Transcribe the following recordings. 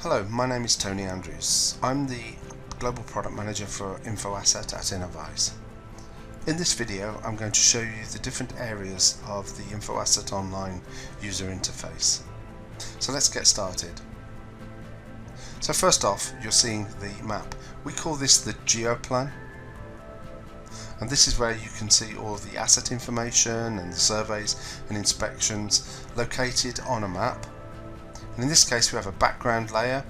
Hello, my name is Tony Andrews. I'm the Global Product Manager for InfoAsset at Innovise. In this video, I'm going to show you the different areas of the InfoAsset Online user interface. So let's get started. So first off, you're seeing the map. We call this the Geoplan. And this is where you can see all of the asset information and the surveys and inspections located on a map. And in this case we have a background layer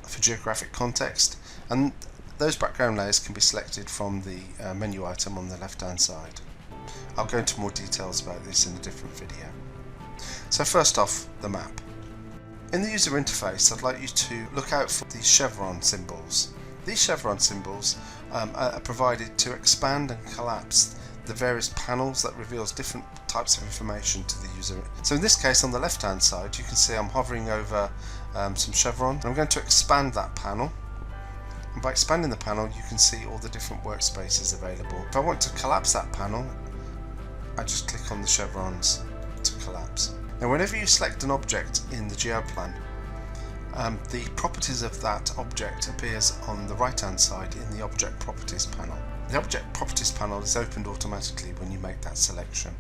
for geographic context, and those background layers can be selected from the menu item on the left hand side. I'll go into more details about this in a different video. So first off, the map. In the user interface, I'd like you to look out for these chevron symbols. These chevron symbols are provided to expand and collapse the various panels that reveals different types of information to the user. So in this case, on the left hand side, you can see I'm hovering over some chevrons. I'm going to expand that panel, and by expanding the panel you can see all the different workspaces available. If I want to collapse that panel, I just click on the chevrons to collapse. Now whenever you select an object in the Geoplan, the properties of that object appears on the right hand side in the Object Properties panel. The Object Properties panel is opened automatically when you make that selection.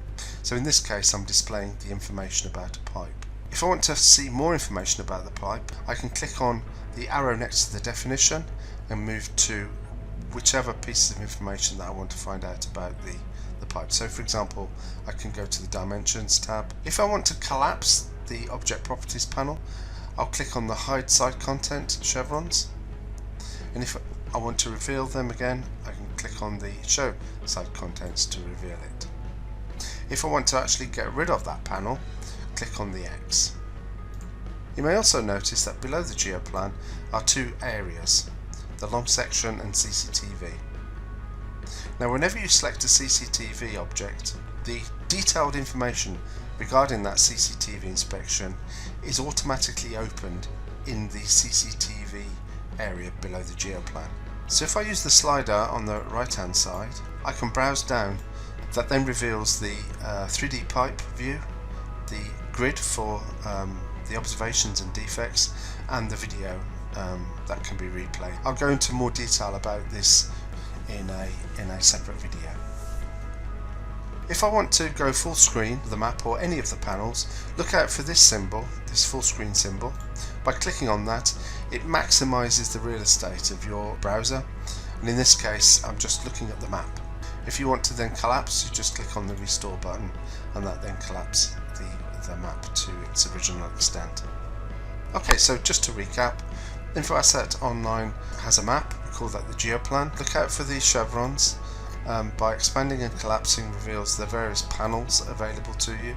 So in this case I'm displaying the information about a pipe. If I want to see more information about the pipe, I can click on the arrow next to the definition and move to whichever pieces of information that I want to find out about the pipe. So for example, I can go to the Dimensions tab. If I want to collapse the Object Properties panel, I'll click on the Hide Site Content chevrons, and if I want to reveal them again, I can click on the Show Site Contents to reveal it. If I want to actually get rid of that panel, click on the X. You may also notice that below the Geoplan are two areas, the long section and CCTV. Now whenever you select a CCTV object, the detailed information regarding that CCTV inspection is automatically opened in the CCTV area below the Geoplan. So if I use the slider on the right hand side, I can browse down. That then reveals the 3D pipe view, the grid for the observations and defects, and the video that can be replayed. I'll go into more detail about this in a separate video. If I want to go full screen of the map or any of the panels, look out for this symbol, this full screen symbol. By clicking on that, it maximizes the real estate of your browser, and in this case I'm just looking at the map. If you want to then collapse, you just click on the restore button, and that then collapses the map to its original extent. Okay, so just to recap, InfoAsset Online has a map. We call that the Geoplan. Look out for these chevrons. By expanding and collapsing reveals the various panels available to you,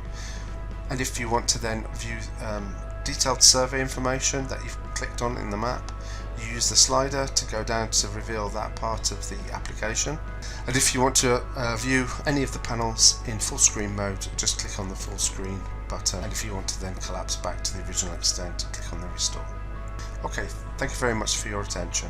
and if you want to then view detailed survey information that you've clicked on in the map, you use the slider to go down to reveal that part of the application. And if you want to view any of the panels in full screen mode, just click on the full screen button, and if you want to then collapse back to the original extent, click on the restore. Okay, thank you very much for your attention.